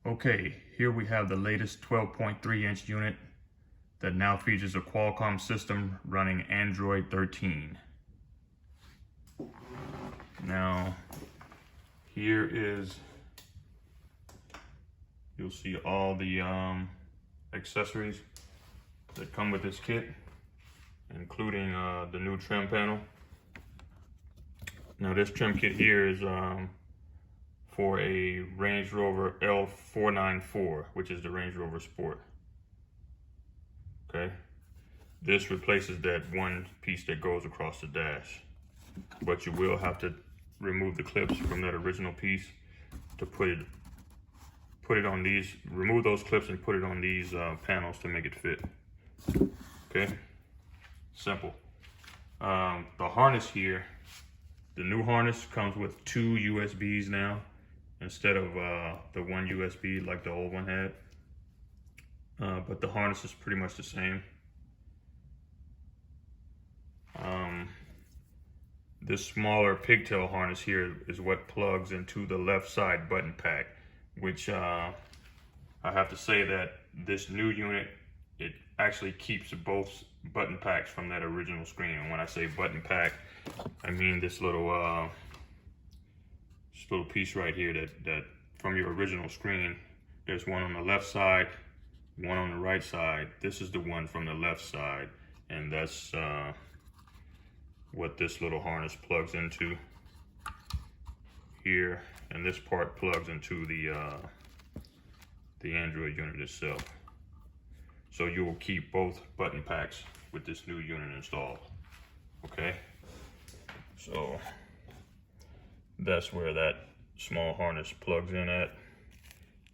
Okay, here we have the latest 12.3-inch unit that now features a Qualcomm system running Android 13. Now, here is, you'll see all the accessories that come with this kit, including the new trim panel. Now this trim kit here is for a Range Rover L494, which is the Range Rover Sport. Okay, this replaces that one piece that goes across the dash, but you will have to remove the clips from that original piece to put it on these. Remove those clips and put it on these panels to make it fit. Okay, simple. The harness here, the new harness comes with 2 USBs now, instead of the 1 USB like the old one had. But the harness is pretty much the same. This smaller pigtail harness here is what plugs into the left side button pack, which I have to say that this new unit, it actually keeps both button packs from that original screen. And when I say button pack, I mean this little piece right here that from your original screen, there's one on the left side, one on the right side. This is the one from the left side, and that's what this little harness plugs into here, and this part plugs into the Android unit itself. So you will keep both button packs with this new unit installed. Okay, so that's where that small harness plugs in at,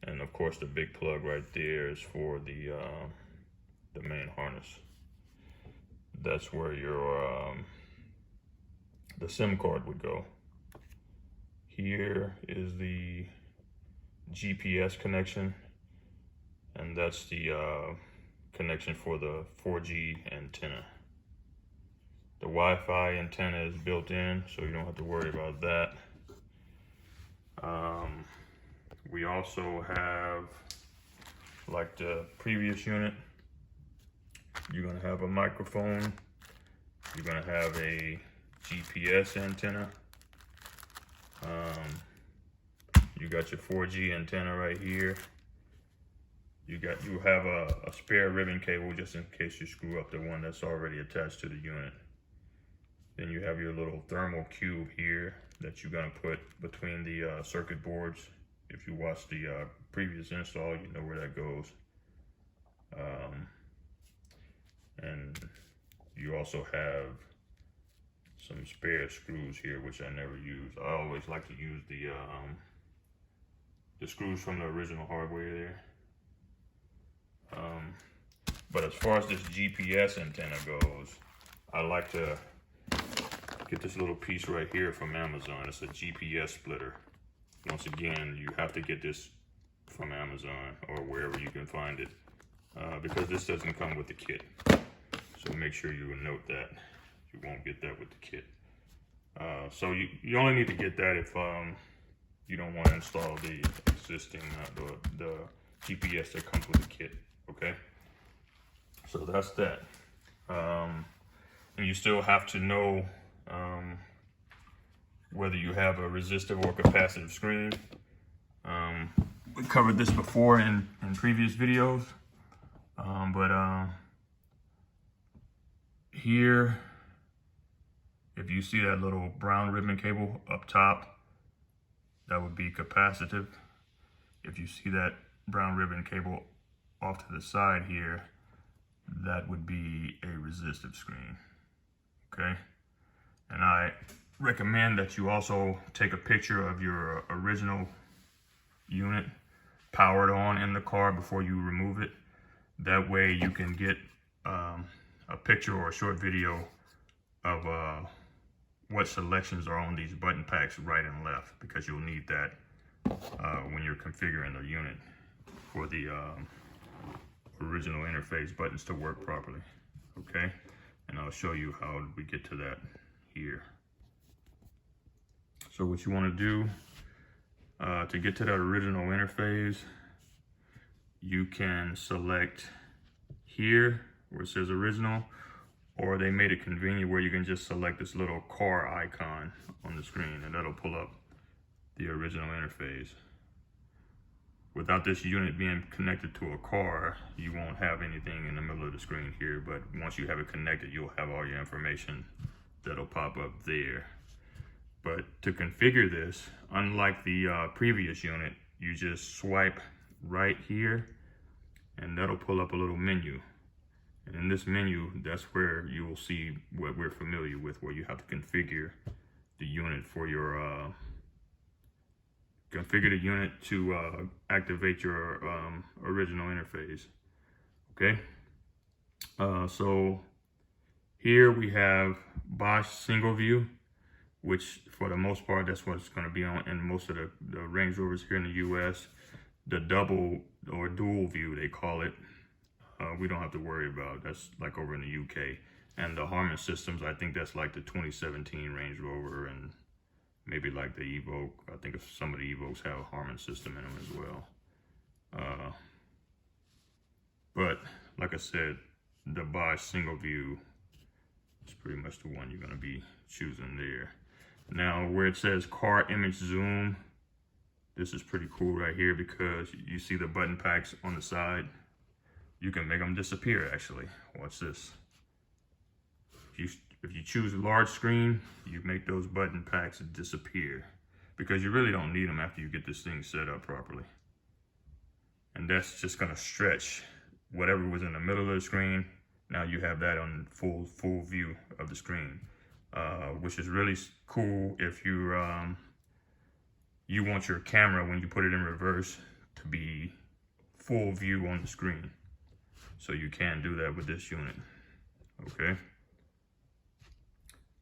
and of course the big plug right there is for the main harness. That's where your the SIM card would go. Here is the GPS connection, and that's the connection for the 4G antenna. The Wi-Fi antenna is built in, so you don't have to worry about that. We also have, like the previous unit, you're gonna have a microphone, you're gonna have a GPS antenna, you got your 4G antenna right here. You have a spare ribbon cable just in case you screw up the one that's already attached to the unit. Then you have your little thermal cube here that you're gonna put between the circuit boards. If you watched the previous install, you know where that goes. And you also have some spare screws here, which I never use. I always like to use the screws from the original hardware there. But as far as this GPS antenna goes, I like to get this little piece right here from Amazon. It's a GPS splitter. Once again, you have to get this from Amazon or wherever you can find it, because this doesn't come with the kit. So make sure you note that. You won't get that with the kit. So you only need to get that if you don't want to install the existing the GPS that comes with the kit. Okay, so that's that. And you still have to know whether you have a resistive or capacitive screen. We covered this before in previous videos, but here, if you see that little brown ribbon cable up top, that would be capacitive. If you see that brown ribbon cable off to the side here, that would be a resistive screen. Okay, and I recommend that you also take a picture of your original unit powered on in the car before you remove it. That way you can get a picture or a short video of what selections are on these button packs right and left, because you'll need that when you're configuring the unit for the original interface buttons to work properly. Okay, and I'll show you how we get to that here. So what you want to do to get to that original interface, you can select here where it says original, or they made it convenient where you can just select this little car icon on the screen and that'll pull up the original interface. Without this unit being connected to a car, you won't have anything in the middle of the screen here, but once you have it connected, you'll have all your information that'll pop up there. But to configure this, unlike the previous unit, you just swipe right here and that'll pull up a little menu. And in this menu, that's where you will see what we're familiar with, where you have to configure the unit for your configure the unit to activate your original interface. Okay, so here we have Bosch single view, which for the most part that's what it's going to be on in most of the Range Rovers here in the US. The double or dual view they call it, we don't have to worry about. That's like over in the UK. And the Harman systems, I think that's like the 2017 Range Rover and maybe like the Evoque. I think some of the Evoques have a Harman system in them as well. But like I said, the Bosch single view is pretty much the one you're going to be choosing there. Now where it says car image zoom, this is pretty cool right here because you see the button packs on the side. You can make them disappear actually. Watch this. If you choose large screen, you make those button packs disappear because you really don't need them after you get this thing set up properly. And that's just gonna stretch whatever was in the middle of the screen. Now you have that on full view of the screen, which is really cool if you you want your camera when you put it in reverse to be full view on the screen. So you can do that with this unit. Okay.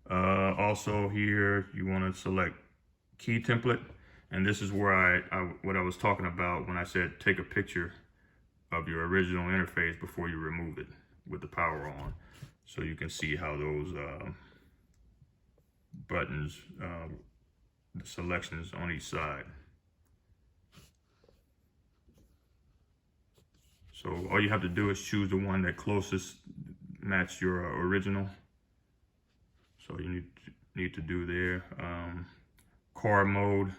Also here, you want to select key template. And this is where what I was talking about when I said take a picture of your original interface before you remove it with the power on. So you can see how those buttons, the selections on each side. So all you have to do is choose the one that closest match your original. So you need to do there. Car mode,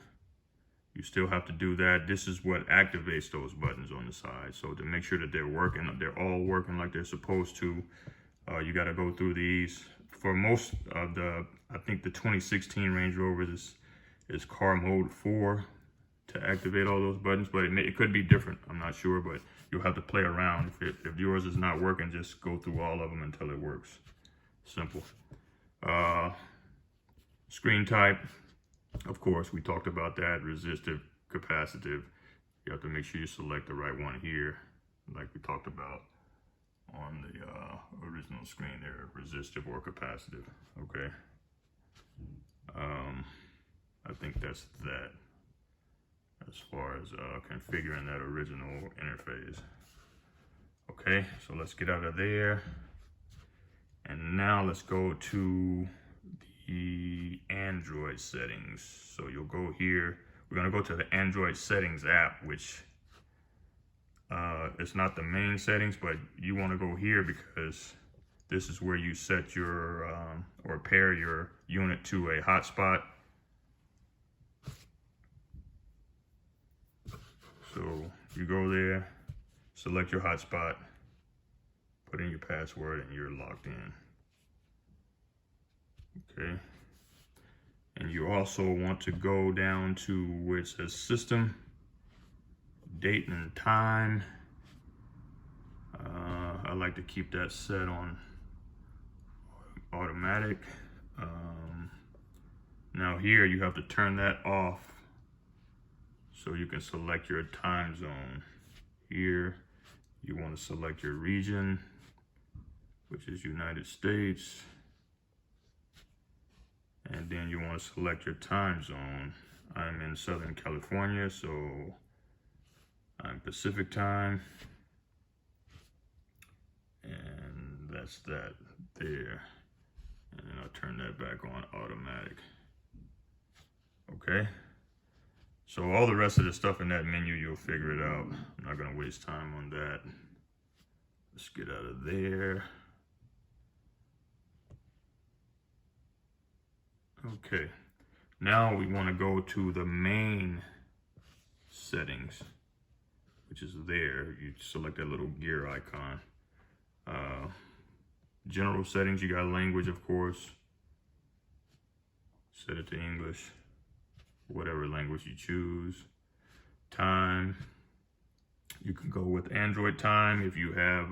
you still have to do that. This is what activates those buttons on the side. So to make sure that they're working, they're all working like they're supposed to, you got to go through these. For most of I think the 2016 Range Rover is car mode 4 to activate all those buttons, but it could be different. I'm not sure, but you'll have to play around. If yours is not working, just go through all of them until it works. Simple. Screen type, of course, we talked about that. Resistive, capacitive. You have to make sure you select the right one here, like we talked about on the original screen there, resistive or capacitive. Okay. I think that's that as far as configuring that original interface. Okay, so let's get out of there. And now let's go to the Android settings. So you'll go here. We're gonna go to the Android settings app, which it's not the main settings, but you wanna go here because this is where you set your, or pair your unit to a hotspot. So you go there, select your hotspot, put in your password, and you're logged in. Okay. And you also want to go down to where it says system, date and time. I like to keep that set on automatic. Now here you have to turn that off so you can select your time zone. Here you want to select your region, which is United States. And then you want to select your time zone. I'm in Southern California, so I'm Pacific time. And that's that there. And then I'll turn that back on automatic. Okay. So all the rest of the stuff in that menu, you'll figure it out. I'm not gonna waste time on that. Let's get out of there. Okay, now we wanna go to the main settings, which is there. You select that little gear icon. General settings, you got language, of course. Set it to English, whatever language you choose. Time, you can go with Android time if you have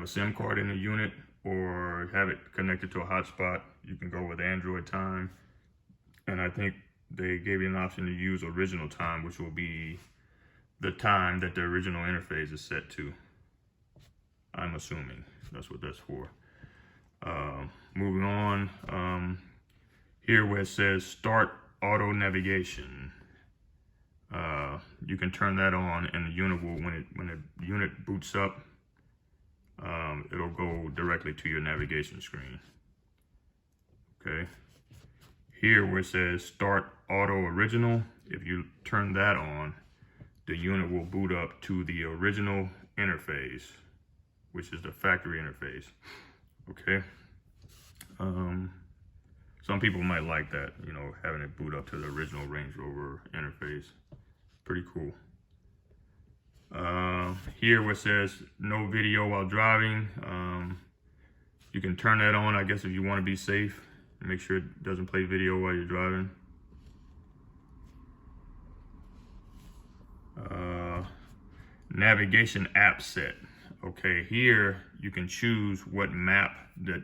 a SIM card in the unit or have it connected to a hotspot. You can go with Android time, and I think they gave you an option to use original time, which will be the time that the original interface is set to. I'm assuming that's what that's for. Moving on, here where it says start auto navigation, you can turn that on, and the unit will, when the unit boots up, it'll go directly to your navigation screen. Okay. Here where it says start auto original, if you turn that on, the unit will boot up to the original interface, which is the factory interface. Okay. Some people might like that, you know, having it boot up to the original Range Rover interface. Pretty cool. Here where it says no video while driving, you can turn that on, I guess, if you want to be safe. Make sure it doesn't play video while you're driving. Navigation app set. Okay, here you can choose what map that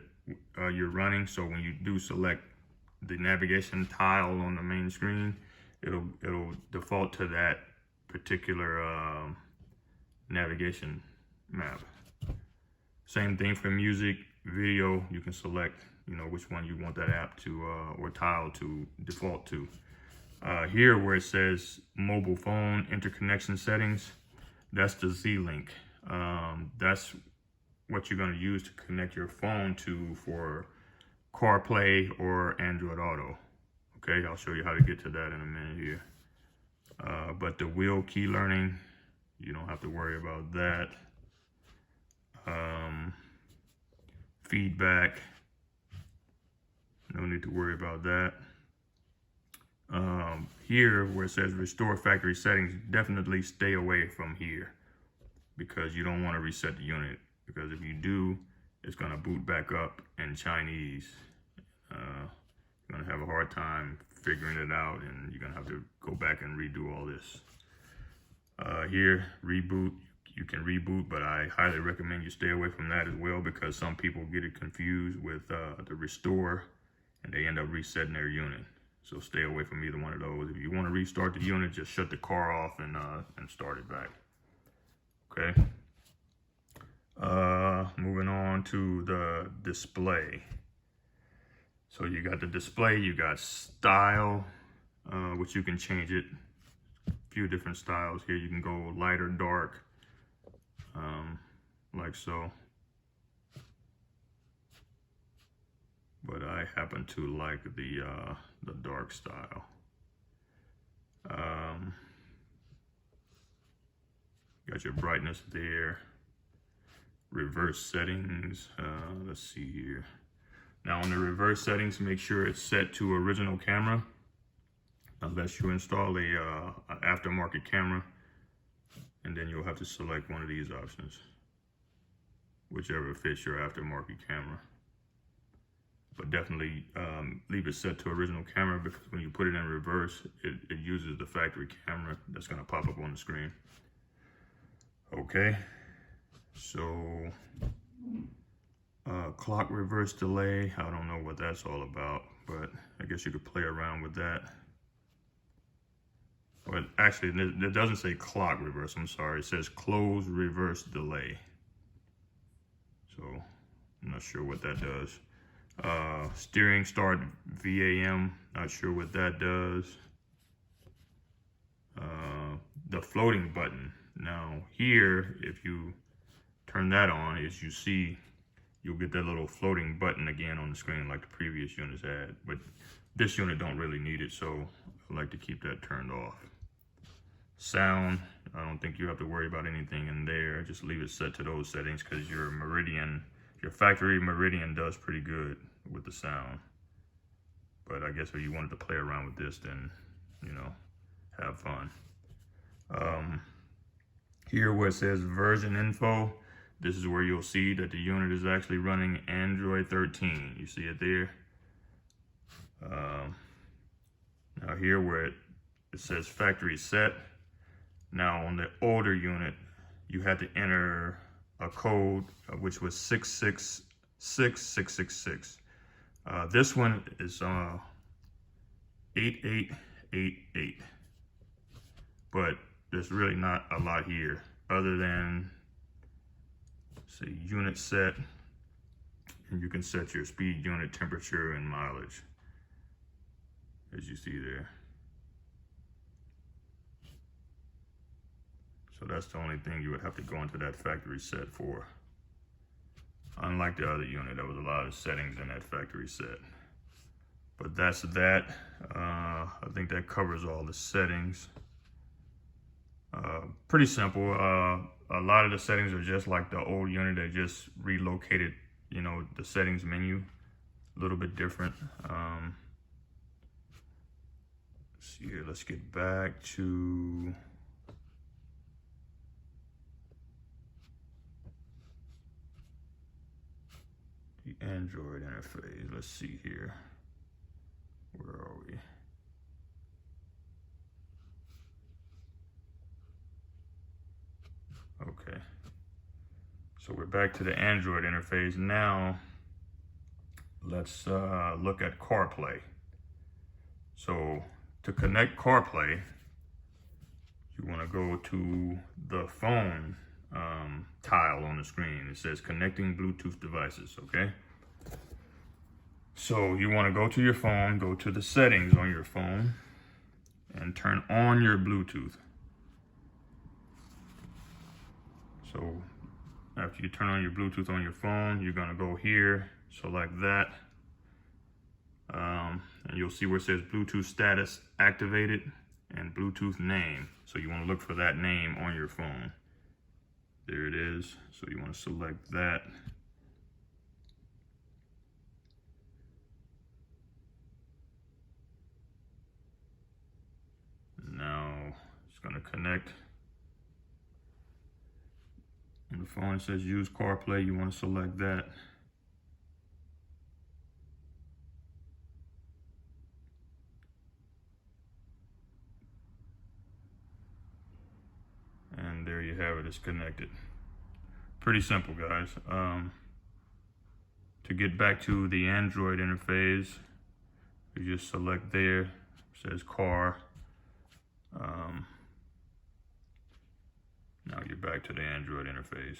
you're running. So when you do select the navigation tile on the main screen, it'll default to that particular navigation map. Same thing for music, video. You can select, you know, which one you want that app to or tile to default to. Here where it says mobile phone interconnection settings, that's the Z-Link. That's what you're going to use to connect your phone to for CarPlay or Android Auto. Okay, I'll show you how to get to that in a minute here. But the wheel key learning, you don't have to worry about that. Feedback, no need to worry about that. Here where it says restore factory settings, definitely stay away from here because you don't want to reset the unit, because if you do, it's going to boot back up in Chinese. You're going to have a hard time figuring it out, and you're going to have to go back and redo all this. Here, reboot, you can reboot, but I highly recommend you stay away from that as well, because some people get it confused with the restore and they end up resetting their unit. So stay away from either one of those. If you want to restart the unit, just shut the car off and start it back. Okay. Moving on to the display. So you got the display, you got style, which you can change it. A few different styles here. You can go light or dark, like so. But I happen to like the dark style. Got your brightness there. Reverse settings. Let's see here. Now on the reverse settings, make sure it's set to original camera, unless you install a aftermarket camera, and then you'll have to select one of these options, whichever fits your aftermarket camera. But definitely leave it set to original camera, because when you put it in reverse, it uses the factory camera that's going to pop up on the screen. Okay, so clock reverse delay, I don't know what that's all about, but I guess you could play around with that. But actually, it doesn't say clock reverse, I'm sorry, it says close reverse delay. So I'm not sure what that does. Steering start VAM, not sure what that does. The floating button. Now here, if you turn that on, as you see, you'll get that little floating button again on the screen like the previous units had. But This unit don't really need it, so I like to keep that turned off. Sound, I don't think you have to worry about anything in there. Just leave it set to those settings because your Meridian, your factory Meridian does pretty good with the sound. But I guess if you wanted to play around with this, then, you know, have fun. Here where it says version info, this is where you'll see that the unit is actually running Android 13. You see it there? Now here where it says factory set, now on the older unit, you had to enter a code which was 666666. This one is 8888, but there's really not a lot here other than say unit set, and you can set your speed, unit, temperature, and mileage, as you see there. So that's the only thing you would have to go into that factory set for. Unlike the other unit, there was a lot of settings in that factory set. But that's that. I think that covers all the settings. Pretty simple. A lot of the settings are just like the old unit. They just relocated, you know, the settings menu a little bit different. Let's see here. Let's get back to the Android interface. Let's see here. Where are we? Okay. So we're back to the Android interface. Now, let's look at CarPlay. So to connect CarPlay, you want to go to the phone tile on the screen. It says connecting Bluetooth devices, okay? So you want to go to your phone, go to the settings on your phone, and turn on your Bluetooth. So after you turn on your Bluetooth on your phone, you're going to go here, select that, and you'll see where it says Bluetooth status activated and Bluetooth name. So you want to look for that name on your phone. There it is. So you want to select that. Now it's going to connect. On the phone it says use CarPlay. You want to select that. And there you have it, it's connected. Pretty simple, guys. To get back to the Android interface, you just select there, it says car. Now you're back to the Android interface.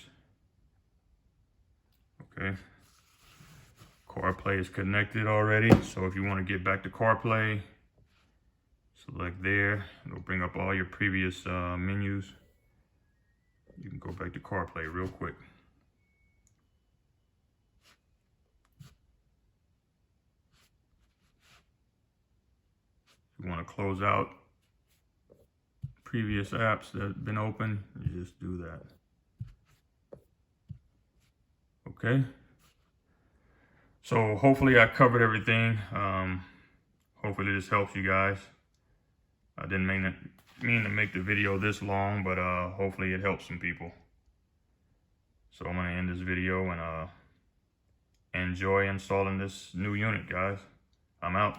Okay. CarPlay is connected already, so if you want to get back to CarPlay, select there. It'll bring up all your previous menus. You can go back to CarPlay real quick. If you want to close out previous apps that have been open, you just do that. Okay. So hopefully I covered everything. Hopefully this helps you guys. I didn't mean to make the video this long, but hopefully it helps some people. So I'm gonna end this video and enjoy installing this new unit, guys. I'm out.